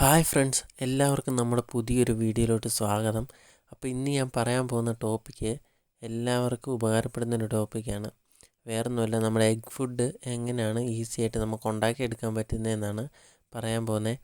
Hi friends, എല്ലാവർക്കും നമ്മുടെ പുതിയൊരു വീഡിയോയിലോട്ട് സ്വാഗതം. അപ്പോൾ ഇന്ന് ഞാൻ പറയാൻ പോകുന്ന ടോപ്പിക്ക് എല്ലാവർക്കും ഉപകാരപ്പെടുന്നൊരു ടോപ്പിക്കാണ്. വേറൊന്നുമല്ല, നമ്മുടെ എഗ് ഫുഡ് എങ്ങനെയാണ് ഈസി ആയിട്ട് നമുക്ക് ഉണ്ടാക്കിയെടുക്കാൻ പറ്റുന്നതെന്നാണ് പറയാൻ പോകുന്നത്.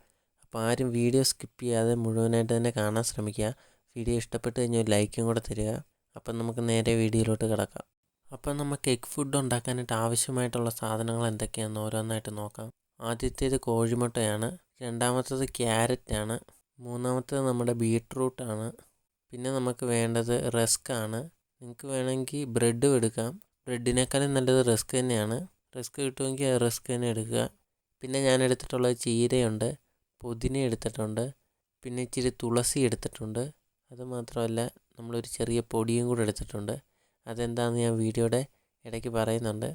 അപ്പോൾ ആരും വീഡിയോ സ്കിപ്പ് ചെയ്യാതെ മുഴുവനായിട്ട് തന്നെ കാണാൻ ശ്രമിക്കുക. വീഡിയോ ഇഷ്ടപ്പെട്ട് കഴിഞ്ഞാൽ ഒരു ലൈക്കും കൂടെ തരിക. അപ്പം നമുക്ക് നേരെ വീഡിയോയിലോട്ട് കിടക്കാം. അപ്പം നമുക്ക് എഗ് ഫുഡ് ഉണ്ടാക്കാനായിട്ട് ആവശ്യമായിട്ടുള്ള സാധനങ്ങൾ എന്തൊക്കെയാണെന്ന് ഓരോന്നായിട്ട് നോക്കാം. ആദ്യത്തേത് കോഴിമുട്ടയാണ്, രണ്ടാമത്തേത് ക്യാരറ്റാണ്, മൂന്നാമത്തേത് നമ്മുടെ ബീട്രൂട്ടാണ്, പിന്നെ നമുക്ക് വേണ്ടത് റസ്ക്കാണ്. നിങ്ങൾക്ക് വേണമെങ്കിൽ ബ്രെഡും എടുക്കാം. ബ്രെഡിനേക്കാളും നല്ലത് റസ്ക് തന്നെയാണ്. റസ്ക് കിട്ടുമെങ്കിൽ റസ്ക് തന്നെ എടുക്കുക. പിന്നെ ഞാൻ എടുത്തിട്ടുള്ളത് ചീരയുണ്ട്, പുതിന എടുത്തിട്ടുണ്ട്, പിന്നെ ഇച്ചിരി തുളസി എടുത്തിട്ടുണ്ട്. അതുമാത്രമല്ല, നമ്മളൊരു ചെറിയ പൊടിയും കൂടെ എടുത്തിട്ടുണ്ട്. അതെന്താണെന്ന് ഞാൻ വീഡിയോയുടെ ഇടയ്ക്ക് പറയുന്നുണ്ട്.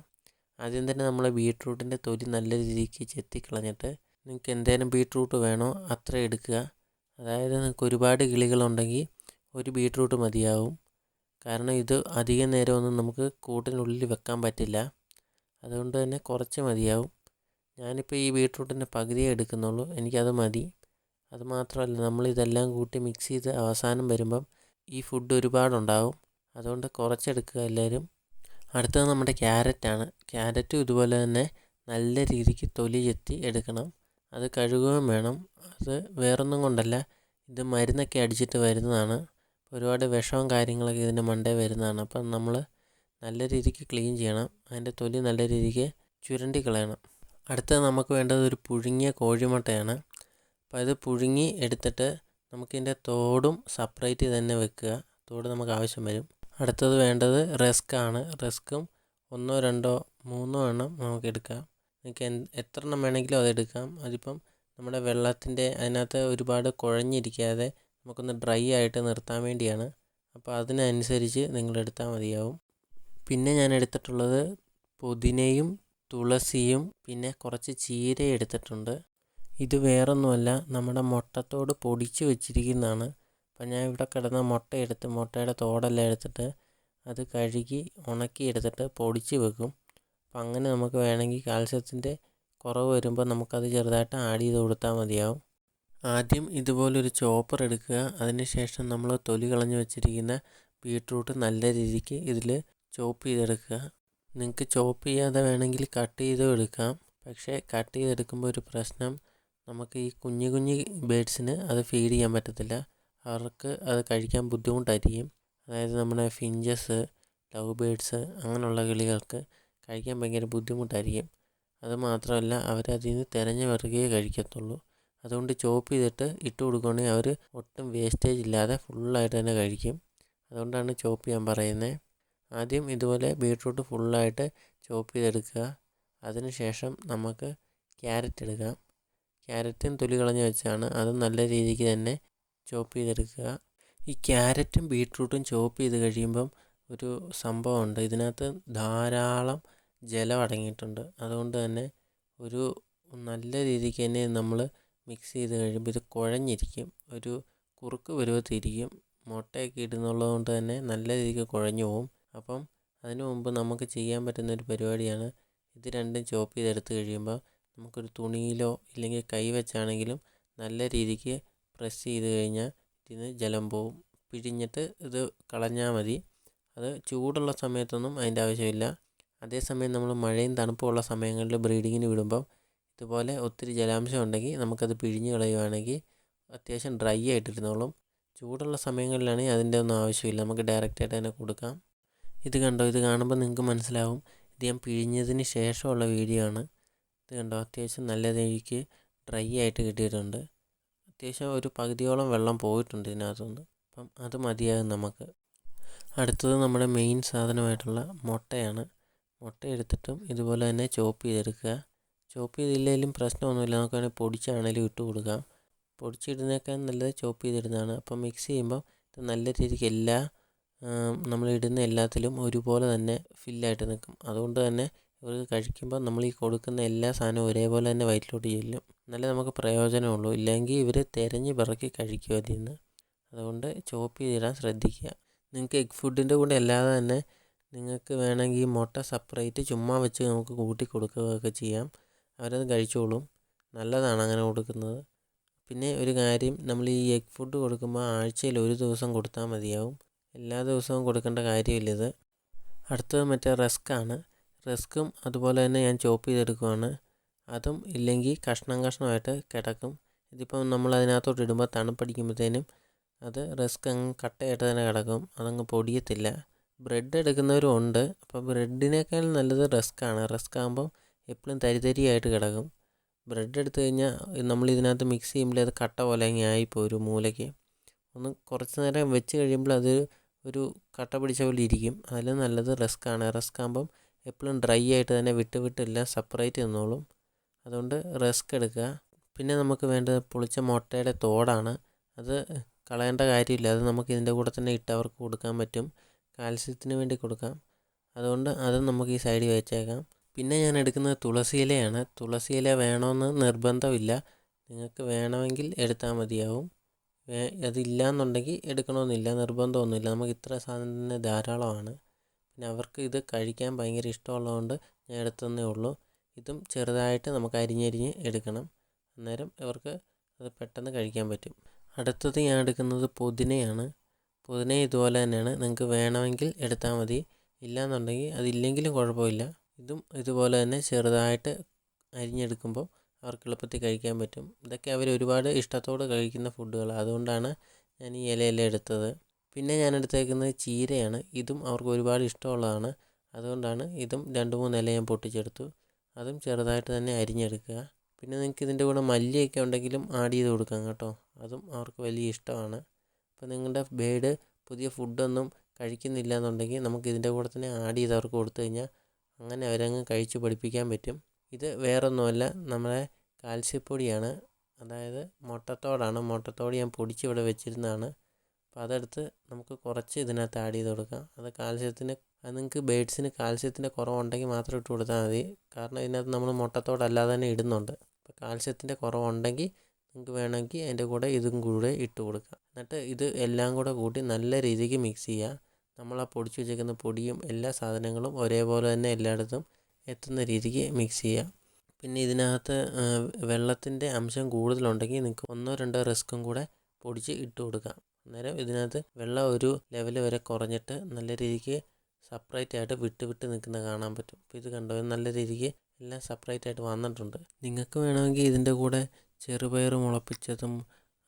ആദ്യം തന്നെ നമ്മൾ ബീട്രൂട്ടിൻ്റെ തൊലി നല്ല രീതിക്ക് ചെത്തിക്കളഞ്ഞിട്ട് നിങ്ങൾക്ക് എന്തേലും ബീട്രൂട്ട് വേണോ അത്ര എടുക്കുക. അതായത് നിങ്ങൾക്ക് ഒരുപാട് കിളികളുണ്ടെങ്കിൽ ഒരു ബീട്രൂട്ട് മതിയാവും. കാരണം ഇത് അധികം നേരമൊന്നും നമുക്ക് കൂട്ടിനുള്ളിൽ വെക്കാൻ പറ്റില്ല. അതുകൊണ്ട് തന്നെ കുറച്ച് മതിയാവും. ഞാനിപ്പോൾ ഈ ബീട്രൂട്ടിൻ്റെ പകുതിയേ എടുക്കുന്നുള്ളൂ, എനിക്കത് മതി. അതുമാത്രമല്ല, നമ്മളിതെല്ലാം കൂട്ടി മിക്സ് ചെയ്ത് അവസാനം വരുമ്പം ഈ ഫുഡ് ഒരുപാടുണ്ടാവും. അതുകൊണ്ട് കുറച്ചെടുക്കുക എല്ലാവരും. അടുത്തത് നമ്മുടെ ക്യാരറ്റാണ്. ക്യാരറ്റും ഇതുപോലെ തന്നെ നല്ല രീതിക്ക് തൊലി ചെത്തി എടുക്കണം. അത് കഴുകുകയും വേണം. അത് വേറൊന്നും കൊണ്ടല്ല, ഇത് മരുന്നൊക്കെ അടിച്ചിട്ട് വരുന്നതാണ്. ഒരുപാട് വിഷവും കാര്യങ്ങളൊക്കെ ഇതിൻ്റെ മണ്ടയിൽ വരുന്നതാണ്. അപ്പം നമ്മൾ നല്ല രീതിക്ക് ക്ലീൻ ചെയ്യണം. അതിൻ്റെ തൊലി നല്ല രീതിക്ക് ചുരണ്ടി കളയണം. അടുത്തത് നമുക്ക് വേണ്ടത് ഒരു പുഴുങ്ങിയ കോഴിമുട്ടയാണ്. അപ്പോൾ അത് പുഴുങ്ങി എടുത്തിട്ട് നമുക്കിതിൻ്റെ തോടും സെപ്പറേറ്റ് തന്നെ വെക്കുക. തോട് നമുക്ക് ആവശ്യം വരും. അടുത്തത് വേണ്ടത് റസ്ക്കാണ്. റസ്ക്കും 1 2 3 എണ്ണം നമുക്ക് എടുക്കാം. നിങ്ങൾക്ക് എത്ര എണ്ണം വേണമെങ്കിലും അതെടുക്കാം. അതിപ്പം നമ്മുടെ വെള്ളത്തിൻ്റെ അതിനകത്ത് ഒരുപാട് കുഴഞ്ഞിരിക്കാതെ നമുക്കൊന്ന് ഡ്രൈ ആയിട്ട് നിർത്താൻ വേണ്ടിയാണ്. അപ്പോൾ അതിനനുസരിച്ച് നിങ്ങളെടുത്താൽ മതിയാവും. പിന്നെ ഞാൻ എടുത്തിട്ടുള്ളത് പുതിനയും തുളസിയും പിന്നെ കുറച്ച് ചീരയും എടുത്തിട്ടുണ്ട്. ഇത് വേറൊന്നുമല്ല, നമ്മുടെ മുട്ടത്തോട് പൊടിച്ച് വെച്ചിരിക്കുന്നതാണ്. അപ്പം ഞാൻ ഇവിടെ കിടന്ന മുട്ടയുടെ തോടെല്ലാം എടുത്തിട്ട് അത് കഴുകി ഉണക്കി എടുത്തിട്ട് പൊടിച്ച് വെക്കും. അപ്പം അങ്ങനെ നമുക്ക് വേണമെങ്കിൽ കാൽസ്യത്തിൻ്റെ കുറവ് വരുമ്പോൾ നമുക്കത് ചെറുതായിട്ട് ആഡ് ചെയ്ത് കൊടുത്താൽ മതിയാവും. ആദ്യം ഇതുപോലൊരു ചോപ്പർ എടുക്കുക. അതിന് ശേഷം നമ്മൾ തൊലി കളഞ്ഞ് വെച്ചിരിക്കുന്ന ബീട്രൂട്ട് നല്ല രീതിക്ക് ഇതിൽ ചോപ്പ് ചെയ്തെടുക്കുക. നിങ്ങൾക്ക് ചോപ്പ് ചെയ്യാതെ വേണമെങ്കിൽ കട്ട് ചെയ്തും എടുക്കാം. പക്ഷേ കട്ട് ചെയ്തെടുക്കുമ്പോൾ ഒരു പ്രശ്നം, നമുക്ക് ഈ കുഞ്ഞു കുഞ്ഞു ബേഡ്സിന് അത് ഫീഡ് ചെയ്യാൻ പറ്റത്തില്ല. അവർക്ക് അത് കഴിക്കാൻ ബുദ്ധിമുട്ടായിരിക്കും. അതായത് നമ്മുടെ ഫിഞ്ചസ്, ലവ് ബേഡ്സ് അങ്ങനെയുള്ള കിളികൾക്ക് കഴിക്കാൻ ഭയങ്കര ബുദ്ധിമുട്ടായിരിക്കും. അതുമാത്രമല്ല, അവരതിൽ നിന്ന് തിരഞ്ഞു വരികയേ കഴിക്കത്തുള്ളൂ. അതുകൊണ്ട് ചോപ്പ് ചെയ്തിട്ട് ഇട്ട് കൊടുക്കുകയാണെങ്കിൽ അവർ ഒട്ടും വേസ്റ്റേജ് ഇല്ലാതെ ഫുള്ളായിട്ട് തന്നെ കഴിക്കും. അതുകൊണ്ടാണ് ചോപ്പ് ചെയ്യാൻ പറയുന്നത്. ആദ്യം ഇതുപോലെ ബീട്രൂട്ട് ഫുള്ളായിട്ട് ചോപ്പ് ചെയ്തെടുക്കുക. അതിനുശേഷം നമുക്ക് ക്യാരറ്റ് എടുക്കാം. ക്യാരറ്റും തൊലി കളഞ്ഞ് വെച്ചാണ്, അത് നല്ല രീതിക്ക് തന്നെ ചോപ്പ് ചെയ്തെടുക്കുക. ഈ ക്യാരറ്റും ബീട്രൂട്ടും ചോപ്പ് ചെയ്ത് കഴിയുമ്പം ഒരു സംഭവമുണ്ട്, ഇതിനകത്ത് ധാരാളം ജലം അടങ്ങിയിട്ടുണ്ട്. അതുകൊണ്ട് തന്നെ ഒരു നല്ല രീതിക്ക് തന്നെ നമ്മൾ മിക്സ് ചെയ്ത് കഴിയുമ്പോൾ ഇത് കുഴഞ്ഞിരിക്കും, ഒരു കുറുക്ക് പരുവത്തിരിക്കും. മുട്ടയൊക്കെ ഇടുന്നുള്ളത് കൊണ്ട് തന്നെ നല്ല രീതിക്ക് കുഴഞ്ഞു പോകും. അപ്പം അതിനു മുമ്പ് നമുക്ക് ചെയ്യാൻ പറ്റുന്നൊരു പരിപാടിയാണ്, ഇത് രണ്ടും ചോപ്പ് ചെയ്തെടുത്ത് കഴിയുമ്പോൾ നമുക്കൊരു തുണിയിലോ ഇല്ലെങ്കിൽ കൈ വെച്ചാണെങ്കിലും നല്ല രീതിക്ക് പ്രസ് ചെയ്ത് കഴിഞ്ഞാൽ ഇതിന് ജലം പോവും. പിഴിഞ്ഞിട്ട് ഇത് കളഞ്ഞാൽ മതി. അത് ചൂടുള്ള സമയത്തൊന്നും അതിൻ്റെ ആവശ്യമില്ല. അതേസമയം നമ്മൾ മഴയും തണുപ്പുമുള്ള സമയങ്ങളിൽ ബ്രീഡിങ്ങിന് വിടുമ്പം ഇതുപോലെ ഒത്തിരി ജലാംശം ഉണ്ടെങ്കിൽ നമുക്കത് പിഴിഞ്ഞ് കളയുവാണെങ്കിൽ അത്യാവശ്യം ഡ്രൈ ആയിട്ടിരുന്നോളും. ചൂടുള്ള സമയങ്ങളിലാണെങ്കിൽ അതിൻ്റെ ഒന്നും ആവശ്യമില്ല, നമുക്ക് ഡയറക്റ്റായിട്ട് തന്നെ കൊടുക്കാം. ഇത് കണ്ടോ, ഇത് കാണുമ്പോൾ നിങ്ങൾക്ക് മനസ്സിലാവും ഇത് ഞാൻ പിഴിഞ്ഞതിന് ശേഷമുള്ള വീഡിയോ ആണ്. ഇത് കണ്ടോ, അത്യാവശ്യം നല്ല രീതിക്ക് ഡ്രൈ ആയിട്ട് കിട്ടിയിട്ടുണ്ട്. അത്യാവശ്യം ഒരു പകുതിയോളം വെള്ളം പോയിട്ടുണ്ട് ഇതിനകത്തുനിന്ന്. അപ്പം അത് മതിയാകും നമുക്ക്. അടുത്തത് നമ്മുടെ മെയിൻ സാധനമായിട്ടുള്ള മുട്ടയാണ്. മുട്ട എടുത്തിട്ടും ഇതുപോലെ തന്നെ ചോപ്പ് ചെയ്തെടുക്കുക. ചോപ്പ് ചെയ്തില്ലെങ്കിലും പ്രശ്നമൊന്നുമില്ല, നമുക്ക് വേണമെങ്കിൽ പൊടിച്ചാണെങ്കിലും ഇട്ട് കൊടുക്കാം. പൊടിച്ചിടുന്നേക്കാൾ നല്ലത് ചോപ്പ് ചെയ്തിടുന്നതാണ്. അപ്പം മിക്സ് ചെയ്യുമ്പോൾ ഇത് നല്ല രീതിക്ക് നമ്മളിടുന്ന എല്ലാത്തിലും ഒരുപോലെ തന്നെ ഫില്ലായിട്ട് നിൽക്കും. അതുകൊണ്ട് തന്നെ ഇവർക്ക് കഴിക്കുമ്പോൾ നമ്മൾ ഈ കൊടുക്കുന്ന എല്ലാ സാധനവും ഒരേപോലെ തന്നെ വയറ്റിലോട്ട് ചെല്ലും. എന്നാലേ നമുക്ക് പ്രയോജനമുള്ളൂ. ഇല്ലെങ്കിൽ ഇവർ തിരഞ്ഞ് പിറക്കി കഴിക്കും അതിൽ നിന്ന്. അതുകൊണ്ട് ചോപ്പ് ചെയ്തിടാൻ ശ്രദ്ധിക്കുക. നിങ്ങൾക്ക് എഗ് ഫുഡിൻ്റെ കൂടെ അല്ലാതെ തന്നെ നിങ്ങൾക്ക് വേണമെങ്കിൽ ഈ മുട്ട സെപ്പറേറ്റ് ചുമ്മാ വെച്ച് നമുക്ക് കൂട്ടി കൊടുക്കുകയൊക്കെ ചെയ്യാം. അവരത് കഴിച്ചോളും. നല്ലതാണ് അങ്ങനെ കൊടുക്കുന്നത്. പിന്നെ ഒരു കാര്യം, നമ്മൾ ഈ എഗ് ഫുഡ് കൊടുക്കുമ്പോൾ ആഴ്ചയിൽ ഒരു ദിവസം കൊടുത്താൽ മതിയാവും. എല്ലാ ദിവസവും കൊടുക്കേണ്ട കാര്യമില്ല ഇത്. അടുത്തത് മറ്റേ റസ്ക്കാണ്. റസ്ക്കും അതുപോലെ തന്നെ ഞാൻ ചോപ്പ് ചെയ്തെടുക്കുവാണ്. അതും ഇല്ലെങ്കിൽ കഷ്ണം കഷ്ണമായിട്ട് കിടക്കും. ഇതിപ്പം നമ്മൾ അതിനകത്തോട്ട് ഇടുമ്പോൾ തണുപ്പടിക്കുമ്പോഴത്തേനും അത് റസ്ക് അങ്ങ് കട്ടയായിട്ട് തന്നെ കിടക്കും, അതങ്ങ് പൊടിയത്തില്ല. ബ്രെഡ് എടുക്കുന്നവരും ഉണ്ട്. അപ്പോൾ ബ്രെഡിനേക്കാൾ നല്ലത് റസ്ക്കാണ്. റസ്ക് ആകുമ്പം എപ്പോഴും തരിതരിയായിട്ട് കിടക്കും. ബ്രെഡ് എടുത്തു കഴിഞ്ഞാൽ നമ്മൾ ഇതിനകത്ത് മിക്സ് ചെയ്യുമ്പോൾ അത് കട്ട പോലെ അങ്ങ് ആയിപ്പോൾ ഒരു മൂലയ്ക്ക്. ഒന്ന് കുറച്ച് നേരം വെച്ച് കഴിയുമ്പോൾ അത് ഒരു കട്ട പിടിച്ച പോലെ ഇരിക്കും. അതിൽ നല്ലത് റസ്ക്കാണ്. റസ്ക് ആകുമ്പം എപ്പോഴും ഡ്രൈ ആയിട്ട് തന്നെ വിട്ട് വിട്ടെല്ലാം സെപ്പറേറ്റ് നിന്നോളും. അതുകൊണ്ട് റസ്ക് എടുക്കുക. പിന്നെ നമുക്ക് വേണ്ടത് പൊളിച്ച മുട്ടയുടെ തോടാണ്. അത് കളയേണ്ട കാര്യമില്ല. അത് നമുക്ക് ഇതിൻ്റെ കൂടെ തന്നെ ഇട്ട് അവർക്ക് കൊടുക്കാൻ പറ്റും. കാൽസ്യത്തിന് വേണ്ടി കൊടുക്കാം. അതുകൊണ്ട് അതും നമുക്ക് ഈ സൈഡിൽ വെച്ചേക്കാം. പിന്നെ ഞാൻ എടുക്കുന്നത് തുളസി ഇലയാണ്. തുളസി ഇല വേണമെന്ന് നിർബന്ധമില്ല. നിങ്ങൾക്ക് വേണമെങ്കിൽ എടുത്താൽ മതിയാവും. അതില്ല എന്നുണ്ടെങ്കിൽ എടുക്കണമെന്നില്ല, നിർബന്ധമൊന്നുമില്ല. നമുക്ക് ഇത്ര സാധനം തന്നെ ധാരാളമാണ്. പിന്നെ അവർക്ക് ഇത് കഴിക്കാൻ ഭയങ്കര ഇഷ്ടമുള്ളതുകൊണ്ട് ഞാൻ എടുത്തതന്നേ ഉള്ളൂ. ഇതും ചെറുതായിട്ട് നമുക്ക് അരിഞ്ഞരിഞ്ഞ് എടുക്കണം. അന്നേരം ഇവർക്ക് അത് പെട്ടെന്ന് കഴിക്കാൻ പറ്റും. അടുത്തത് ഞാൻ എടുക്കുന്നത് പുതിനയാണ്. പുതിന ഇതുപോലെ തന്നെയാണ്. നിങ്ങൾക്ക് വേണമെങ്കിൽ എടുത്താൽ മതി, ഇല്ലയെന്നുണ്ടെങ്കിൽ അതില്ലെങ്കിലും കുഴപ്പമില്ല. ഇതും ഇതുപോലെ തന്നെ ചെറുതായിട്ട് അരിഞ്ഞെടുക്കുമ്പോൾ അവർക്ക് എളുപ്പത്തിൽ കഴിക്കാൻ പറ്റും. ഇതൊക്കെ അവർ ഒരുപാട് ഇഷ്ടത്തോടെ കഴിക്കുന്ന ഫുഡുകളാണ്. അതുകൊണ്ടാണ് ഞാൻ ഈ ഇലയെല്ലാം എടുത്തത്. പിന്നെ ഞാൻ എടുത്തേക്കുന്നത് ചീരയാണ്. ഇതും അവർക്ക് ഒരുപാട് ഇഷ്ടമുള്ളതാണ്. അതുകൊണ്ടാണ് ഇതും 2-3 ഇല ഞാൻ പൊട്ടിച്ചെടുത്തു. അതും ചെറുതായിട്ട് തന്നെ അരിഞ്ഞെടുക്കുക. പിന്നെ നിങ്ങൾക്ക് ഇതിൻ്റെ കൂടെ മല്ലിയൊക്കെ ഉണ്ടെങ്കിലും ആഡ് ചെയ്ത് കൊടുക്കാം കേട്ടോ. അതും അവർക്ക് വലിയ ഇഷ്ടമാണ്. അപ്പോൾ നിങ്ങളുടെ ബേഡ് പുതിയ ഫുഡൊന്നും കഴിക്കുന്നില്ല എന്നുണ്ടെങ്കിൽ നമുക്ക് ഇതിൻ്റെ കൂടെ തന്നെ ആഡ് ചെയ്ത് അവർക്ക് കൊടുത്തു കഴിഞ്ഞാൽ അങ്ങനെ അവരങ്ങ് കഴിച്ച് പഠിപ്പിക്കാൻ പറ്റും. ഇത് വേറൊന്നുമല്ല, നമ്മുടെ കാൽസ്യപ്പൊടിയാണ്. അതായത് മുട്ടത്തോടാണ്. മുട്ടത്തോട് ഞാൻ പൊടിച്ച് ഇവിടെ വെച്ചിരുന്നതാണ്. അപ്പോൾ അതെടുത്ത് നമുക്ക് കുറച്ച് ഇതിനകത്ത് ആഡ് ചെയ്ത് കൊടുക്കാം. അത് കാൽസ്യത്തിന്, അത് നിങ്ങൾക്ക് ബേഡ്സിന് കാൽസ്യത്തിൻ്റെ കുറവുണ്ടെങ്കിൽ മാത്രം ഇട്ട് കൊടുത്താൽ മതി. കാരണം ഇതിനകത്ത് നമ്മൾ മുട്ടത്തോടല്ലാതെ തന്നെ ഇടുന്നുണ്ട്. അപ്പോൾ കാൽസ്യത്തിൻ്റെ കുറവുണ്ടെങ്കിൽ നിങ്ങൾക്ക് വേണമെങ്കിൽ അതിൻ്റെ കൂടെ ഇതും കൂടെ ഇട്ട് കൊടുക്കാം. എന്നിട്ട് ഇത് എല്ലാം കൂടെ കൂട്ടി നല്ല രീതിക്ക് മിക്സ് ചെയ്യുക. നമ്മൾ ആ പൊടിച്ച് വെച്ചേക്കുന്ന പൊടിയും എല്ലാ സാധനങ്ങളും ഒരേപോലെ തന്നെ എല്ലായിടത്തും എത്തുന്ന രീതിക്ക് മിക്സ് ചെയ്യുക. പിന്നെ ഇതിനകത്ത് വെള്ളത്തിൻ്റെ അംശം കൂടുതലുണ്ടെങ്കിൽ നിങ്ങൾക്ക് 1-2 റസ്ക്കും കൂടെ പൊടിച്ച് ഇട്ട് കൊടുക്കാം. അന്നേരം ഇതിനകത്ത് വെള്ളം ഒരു ലെവൽ വരെ കുറഞ്ഞിട്ട് നല്ല രീതിക്ക് സെപ്പറേറ്റ് ആയിട്ട് വിട്ട് വിട്ട് നിൽക്കുന്നത് കാണാൻ പറ്റും. അപ്പോൾ ഇത് കണ്ടോ, നല്ല രീതിക്ക് എല്ലാം സെപ്പറേറ്റ് ആയിട്ട് വന്നിട്ടുണ്ട്. നിങ്ങൾക്ക് വേണമെങ്കിൽ ഇതിൻ്റെ കൂടെ ചെറുപയർ മുളപ്പിച്ചതും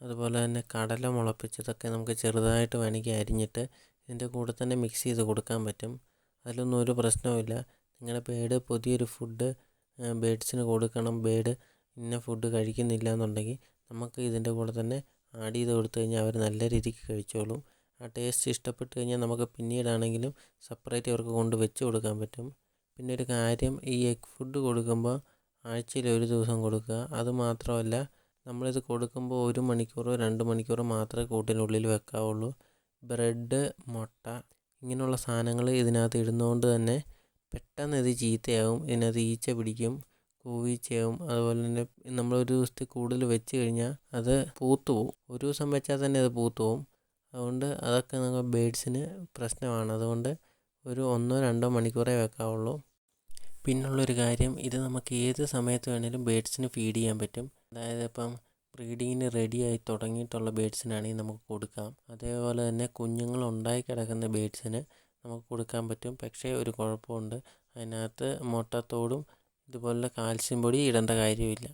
അതുപോലെ തന്നെ കടല മുളപ്പിച്ചതൊക്കെ നമുക്ക് ചെറുതായിട്ട് വേണമെങ്കിൽ അരിഞ്ഞിട്ട് ഇതിൻ്റെ കൂടെ തന്നെ മിക്സ് ചെയ്ത് കൊടുക്കാൻ പറ്റും. അതിലൊന്നും ഒരു പ്രശ്നവുമില്ല. നിങ്ങളുടെ ബേഡ് പുതിയൊരു ഫുഡ് ബേഡ്സിന് കൊടുക്കണം, ബേഡ് ഇന്ന ഫുഡ് കഴിക്കുന്നില്ല എന്നുണ്ടെങ്കിൽ നമുക്ക് ഇതിൻ്റെ കൂടെ തന്നെ ആഡ് ചെയ്ത് കൊടുത്തു കഴിഞ്ഞാൽ അവർ നല്ല രീതിക്ക് കഴിച്ചോളും. ആ ടേസ്റ്റ് ഇഷ്ടപ്പെട്ട് കഴിഞ്ഞാൽ നമുക്ക് പിന്നീടാണെങ്കിലും സെപ്പറേറ്റ് അവർക്ക് കൊണ്ട് വെച്ച് കൊടുക്കാൻ പറ്റും. പിന്നെ ഒരു കാര്യം, ഈ എഗ് ഫുഡ് കൊടുക്കുമ്പോൾ ആഴ്ചയിൽ ഒരു ദിവസം കൊടുക്കുക. അതുമാത്രമല്ല, നമ്മളിത് കൊടുക്കുമ്പോൾ 1 മണിക്കൂറോ 2 മണിക്കൂറോ മാത്രമേ കൂട്ടിനുള്ളിൽ വെക്കാവുള്ളൂ. ബ്രെഡ്, മുട്ട ഇങ്ങനെയുള്ള സാധനങ്ങൾ ഇതിനകത്ത് ഇടുന്നതുകൊണ്ട് തന്നെ പെട്ടെന്ന് ഇത് ചീത്തയാവും. ഇതിനകത്ത് ഈച്ച പിടിക്കും, കൂവീച്ചയാവും. അതുപോലെ തന്നെ നമ്മളൊരു ദിവസത്തിൽ കൂടുതൽ വെച്ച് കഴിഞ്ഞാൽ അത് പൂത്തു പോവും. ഒരു ദിവസം വെച്ചാൽ തന്നെ അത് പൂത്തു പോവും. അതുകൊണ്ട് അതൊക്കെ നമ്മൾ ബേഡ്സിന് പ്രശ്നമാണ്. അതുകൊണ്ട് ഒരു 1-2 മണിക്കൂറേ വെക്കാവുള്ളൂ. പിന്നുള്ളൊരു കാര്യം, ഇത് നമുക്ക് ഏത് സമയത്ത് വേണമെങ്കിലും ബേഡ്സിന് ഫീഡ് ചെയ്യാൻ പറ്റും. അതായത് ഇപ്പം ബ്രീഡിങ്ങിന് റെഡിയായി തുടങ്ങിയിട്ടുള്ള ബേഡ്സിനാണെങ്കിൽ നമുക്ക് കൊടുക്കാം. അതേപോലെ തന്നെ കുഞ്ഞുങ്ങൾ ഉണ്ടായി കിടക്കുന്ന ബേഡ്സിന് നമുക്ക് കൊടുക്കാൻ പറ്റും. പക്ഷേ ഒരു കുഴപ്പമുണ്ട്, അതിനകത്ത് മുട്ടത്തോടും ഇതുപോലുള്ള കാൽസ്യം പൊടി ഇടേണ്ട കാര്യമില്ല.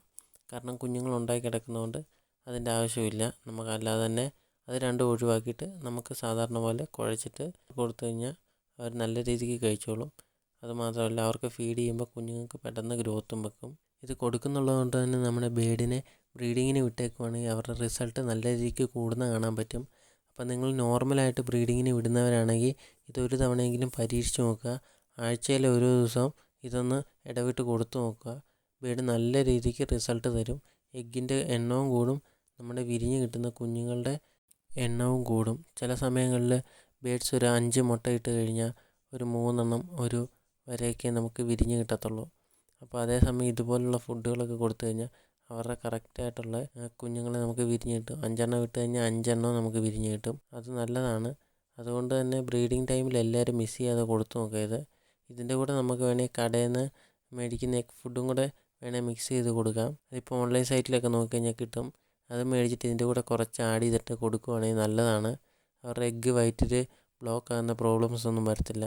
കാരണം കുഞ്ഞുങ്ങൾ ഉണ്ടായി കിടക്കുന്നതുകൊണ്ട് അതിൻ്റെ ആവശ്യമില്ല. നമുക്ക് അല്ലാതെ തന്നെ അത് രണ്ടും ഒഴിവാക്കിയിട്ട് നമുക്ക് സാധാരണ പോലെ കുഴച്ചിട്ട് കൊടുത്തു കഴിഞ്ഞാൽ അവർ നല്ല രീതിക്ക് കഴിച്ചോളും. അതുമാത്രമല്ല, അവർക്ക് ഫീഡ് ചെയ്യുമ്പോൾ കുഞ്ഞുങ്ങൾക്ക് പെട്ടെന്ന് ഗ്രോത്തും വെക്കും. ഇത് കൊടുക്കുന്നുള്ളത് കൊണ്ട് തന്നെ നമ്മുടെ ബേഡിനെ ബ്രീഡിങ്ങിന് വിട്ടേക്കുവാണെങ്കിൽ അവരുടെ റിസൾട്ട് നല്ല രീതിക്ക് കൂടുന്ന കാണാൻ പറ്റും. അപ്പോൾ നിങ്ങൾ നോർമലായിട്ട് ബ്രീഡിങ്ങിന് വിടുന്നവരാണെങ്കിൽ ഇതൊരു തവണയെങ്കിലും പരീക്ഷിച്ച് നോക്കുക. ആഴ്ചയിൽ ഒരു ദിവസം ഇതൊന്ന് ഇടവിട്ട് കൊടുത്തു നോക്കുക. ബേഡ് നല്ല രീതിക്ക് റിസൾട്ട് തരും. എഗ്ഗിൻ്റെ എണ്ണവും കൂടും, നമ്മുടെ വിരിഞ്ഞ് കിട്ടുന്ന കുഞ്ഞുങ്ങളുടെ എണ്ണവും കൂടും. ചില സമയങ്ങളിൽ ബേഡ്സ് ഒരു 5 മുട്ട ഇട്ട് കഴിഞ്ഞാൽ ഒരു 3 എണ്ണം ഒരു വരെയൊക്കെ നമുക്ക് വിരിഞ്ഞ് കിട്ടത്തുള്ളൂ. അപ്പോൾ അതേസമയം ഇതുപോലുള്ള ഫുഡുകളൊക്കെ കൊടുത്തു കഴിഞ്ഞാൽ അവരുടെ കറക്റ്റായിട്ടുള്ള കുഞ്ഞുങ്ങളെ നമുക്ക് വിരിഞ്ഞ് കിട്ടും. 5 എണ്ണം ഇട്ട് കഴിഞ്ഞാൽ 5 എണ്ണം നമുക്ക് വിരിഞ്ഞ് കിട്ടും. അത് നല്ലതാണ്. അതുകൊണ്ട് തന്നെ ബ്രീഡിങ് ടൈമിൽ എല്ലാവരും മിസ് ചെയ്യാതെ കൊടുത്തു നോക്കരുത്. ഇതിൻ്റെ കൂടെ നമുക്ക് വേണമെങ്കിൽ കടയിൽ നിന്ന് മേടിക്കുന്ന എഗ് ഫുഡും കൂടെ വേണേൽ മിക്സ് ചെയ്ത് കൊടുക്കാം. അതിപ്പോൾ ഓൺലൈൻ സൈറ്റിലൊക്കെ നോക്കിക്കഴിഞ്ഞാൽ കിട്ടും. അത് മേടിച്ചിട്ട് ഇതിൻ്റെ കൂടെ കുറച്ച് ആഡ് ചെയ്തിട്ട് കൊടുക്കുവാണെങ്കിൽ നല്ലതാണ്. അവരുടെ എഗ്ഗ് വയറ്റിൽ ബ്ലോക്ക് ആകുന്ന പ്രോബ്ലംസ് ഒന്നും വരത്തില്ല.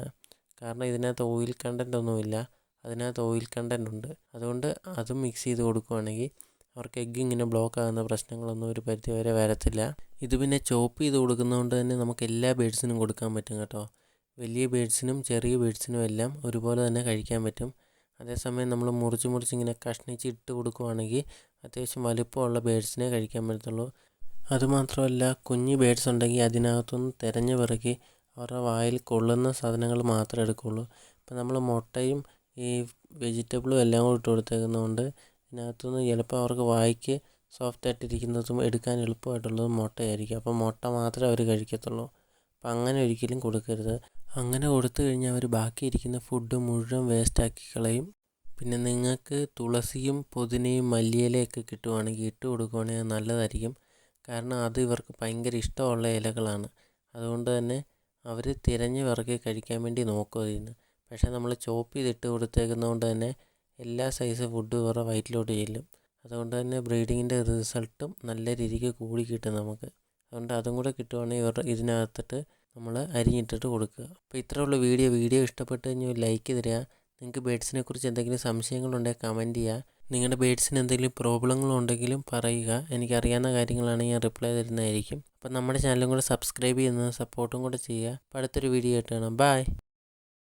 കാരണം ഇതിനകത്ത് ഓയിൽ കണ്ടൻ്റ് ഒന്നുമില്ല, അതിനകത്ത് ഓയിൽ കണ്ടൻ്റ് ഉണ്ട്. അതുകൊണ്ട് അതും മിക്സ് ചെയ്ത് കൊടുക്കുവാണെങ്കിൽ അവർക്ക് എഗ്ഗ് ഇങ്ങനെ ബ്ലോക്ക് ആകുന്ന പ്രശ്നങ്ങളൊന്നും ഒരു പരിധി വരെ വരത്തില്ല. ഇത് പിന്നെ ചോപ്പ് ചെയ്ത് കൊടുക്കുന്നതുകൊണ്ട് തന്നെ നമുക്ക് എല്ലാ ബേഡ്സിനും കൊടുക്കാൻ പറ്റും കേട്ടോ. വലിയ ബേഡ്സിനും ചെറിയ ബേഡ്സിനും എല്ലാം ഒരുപോലെ തന്നെ കഴിക്കാൻ പറ്റും. അതേസമയം നമ്മൾ മുറിച്ച് ഇങ്ങനെ കഷ്ണിച്ച് ഇട്ട് കൊടുക്കുവാണെങ്കിൽ അത്യാവശ്യം വലുപ്പമുള്ള ബേഡ്സിനെ കഴിക്കാൻ പറ്റത്തുള്ളൂ. അതുമാത്രമല്ല, കുഞ്ഞ് ബേഡ്സ് ഉണ്ടെങ്കിൽ അതിനകത്തുനിന്ന് തിരഞ്ഞു പിറക്കി അവരുടെ വായിൽ കൊള്ളുന്ന സാധനങ്ങൾ മാത്രമേ എടുക്കുകയുള്ളൂ. ഇപ്പം നമ്മൾ മുട്ടയും ഈ വെജിറ്റബിളും എല്ലാം കൂടി ഇട്ട് കൊടുത്തേക്കുന്നതുകൊണ്ട് ഇതിനകത്തുനിന്ന് ചിലപ്പോൾ അവർക്ക് വായിക്ക് സോഫ്റ്റായിട്ടിരിക്കുന്നതും എടുക്കാൻ എളുപ്പമായിട്ടുള്ളതും മുട്ടയായിരിക്കും. അപ്പം മുട്ട മാത്രമേ അവർ കഴിക്കത്തുള്ളൂ. അപ്പം അങ്ങനെ ഒരിക്കലും കൊടുക്കരുത്. അങ്ങനെ കൊടുത്തു കഴിഞ്ഞാൽ അവർ ബാക്കിയിരിക്കുന്ന ഫുഡ് മുഴുവൻ വേസ്റ്റാക്കി കളയും. പിന്നെ നിങ്ങൾക്ക് തുളസിയും പുതിനയും മല്ലിയിലയൊക്കെ കിട്ടുവാണെങ്കിൽ ഇട്ട് കൊടുക്കുവാണെങ്കിൽ അത് നല്ലതായിരിക്കും. കാരണം അത് ഇവർക്ക് ഭയങ്കര ഇഷ്ടമുള്ള ഇലകളാണ്. അതുകൊണ്ട് തന്നെ അവർ തിരഞ്ഞ് പിറക്കി കഴിക്കാൻ വേണ്ടി നോക്കും അതിന്. പക്ഷേ നമ്മൾ ചോപ്പ് ചെയ്തിട്ട് കൊടുത്തേക്കുന്നതുകൊണ്ട് തന്നെ എല്ലാ സൈസ് ഫുഡും ഇവരുടെ വയറ്റിലോട്ട് ചെല്ലും. അതുകൊണ്ട് തന്നെ ബ്രീഡിങ്ങിൻ്റെ റിസൾട്ടും നല്ല രീതിക്ക് കൂടി കിട്ടും നമുക്ക്. അതുകൊണ്ട് അതും കൂടെ കിട്ടുവാണെങ്കിൽ ഇവരുടെ ഇതിനകത്തിട്ട് നമ്മൾ അരിഞ്ഞിട്ടിട്ട് കൊടുക്കുക. അപ്പോൾ ഇത്രയേ ഉള്ളൂ വീഡിയോ ഇഷ്ടപ്പെട്ട് കഴിഞ്ഞാൽ ലൈക്ക് തരിക. നിങ്ങൾക്ക് ബേഡ്സിനെ കുറിച്ച് എന്തെങ്കിലും സംശയങ്ങളുണ്ടെങ്കിൽ കമൻറ്റ് ചെയ്യുക. നിങ്ങളുടെ ബേഡ്സിന് എന്തെങ്കിലും പ്രോബ്ലങ്ങളുണ്ടെങ്കിലും പറയുക. എനിക്കറിയാവുന്ന കാര്യങ്ങളാണെങ്കിൽ ഞാൻ റിപ്ലൈ തരുന്നതായിരിക്കും. അപ്പോൾ നമ്മുടെ ചാനലും കൂടെ സബ്സ്ക്രൈബ് ചെയ്യുന്നത് സപ്പോർട്ടും കൂടെ ചെയ്യുക. അപ്പോൾ അടുത്തൊരു വീഡിയോ ആയിട്ട് കാണാം. ബൈ.